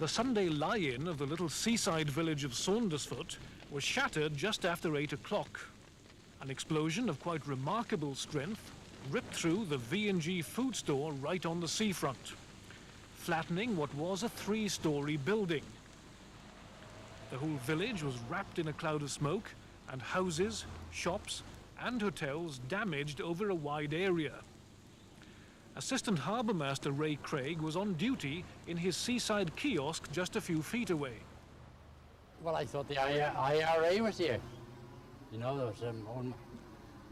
The Sunday lie-in of the little seaside village of Saundersfoot was shattered just after 8 o'clock. An explosion of quite remarkable strength ripped through the V&G food store right on the seafront, flattening what was a 3-storey building. The whole village was wrapped in a cloud of smoke, and houses, shops and hotels damaged over a wide area. Assistant Harbour Master Ray Craig was on duty in his seaside kiosk just a few feet away. Well, I thought the IRA was here. You know, there was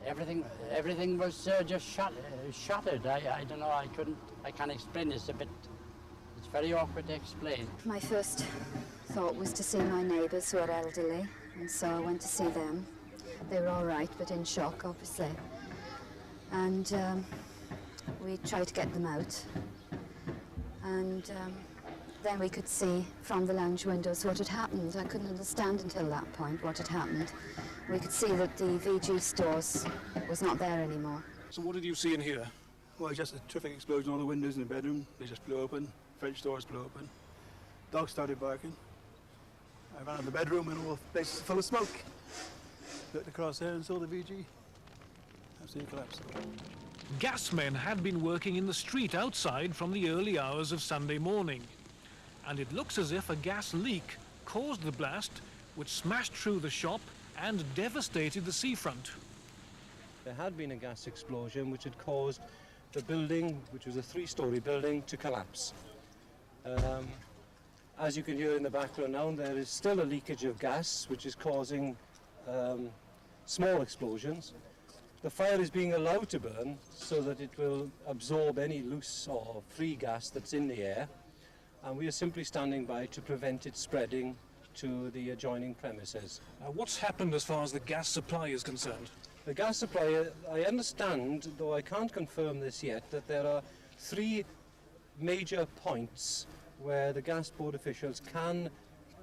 everything was just shattered. I don't know, I can't explain this a bit. It's very awkward to explain. My first thought was to see my neighbours who are elderly, and so I went to see them. They were all right, but in shock, obviously. And we tried to get them out. And then we could see from the lounge windows what had happened. I couldn't understand until that point what had happened. We could see that the VG stores was not there anymore. So what did you see in here? Well, just a terrific explosion. All the windows in the bedroom, they just blew open. French doors blew open. Dogs started barking. I ran in the bedroom and all the place was full of smoke. Looked across there and saw the VG. Absolutely collapsed. Gasmen had been working in the street outside from the early hours of Sunday morning, and it looks as if a gas leak caused the blast, which smashed through the shop and devastated the seafront. There had been a gas explosion which had caused the building, which was a 3-storey building, to collapse. As you can hear in the background now, there is still a leakage of gas which is causing small explosions. The fire is being allowed to burn so that it will absorb any loose or free gas that's in the air, and we are simply standing by to prevent it spreading to the adjoining premises. What's happened as far as the gas supply is concerned? The gas supply, I understand, though I can't confirm this yet, that there are 3 major points where the gas board officials can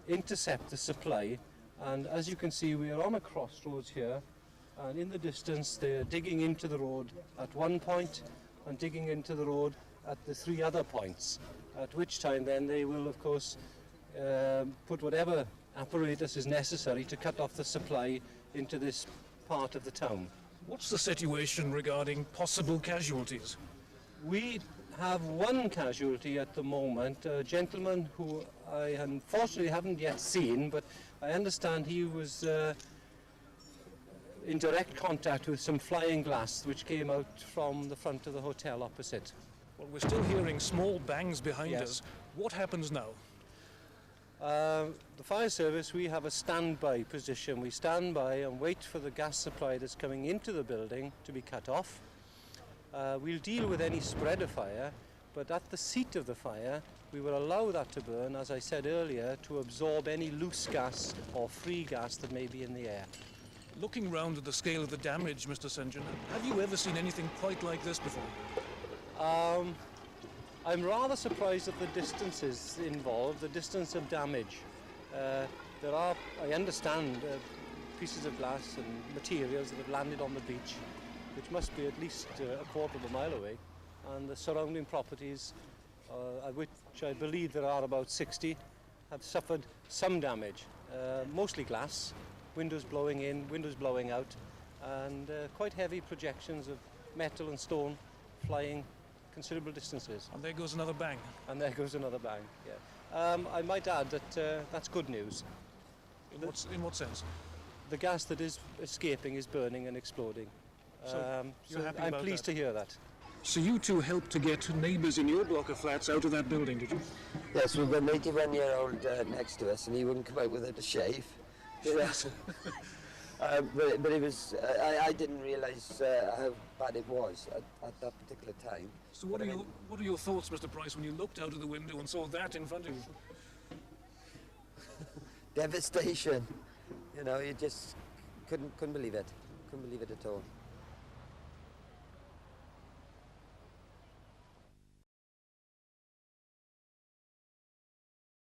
intercept the supply, and as you can see we are on a crossroads here, and in the distance they're digging into the road at one point and digging into the road at the 3 other points, at which time then they will of course put whatever apparatus is necessary to cut off the supply into this part of the town. What's the situation regarding possible casualties? We have 1 casualty at the moment, a gentleman who I unfortunately haven't yet seen, but I understand he was in direct contact with some flying glass which came out from the front of the hotel opposite. Well, we're still hearing small bangs behind Yes. us. What happens now? The fire service, we have a standby position. We stand by and wait for the gas supply that's coming into the building to be cut off. We'll deal with any spread of fire, but at the seat of the fire we will allow that to burn, as I said earlier, to absorb any loose gas or free gas that may be in the air. Looking round at the scale of the damage, Mr. St. John, have you ever seen anything quite like this before? I'm rather surprised at the distances involved, the distance of damage. There are, I understand, pieces of glass and materials that have landed on the beach, which must be at least a quarter of a mile away, and the surrounding properties, which I believe there are about 60, have suffered some damage, mostly glass, windows blowing in, windows blowing out, and quite heavy projections of metal and stone flying considerable distances. And there goes another bang. And there goes another bang, yeah. I might add that that's good news. In what sense? The gas that is escaping is burning and exploding. So you're happy I'm about pleased that? to hear that. So you two helped to get neighbours in your block of flats out of that building, did you? Yes, we've got an 81-year-old next to us, and he wouldn't come out without a shave. Yes. But it was. I didn't realise how bad it was at that particular time. So what are your thoughts, Mr. Price, when you looked out of the window and saw that in front of you? Devastation. You know, you just couldn't believe it. Couldn't believe it at all.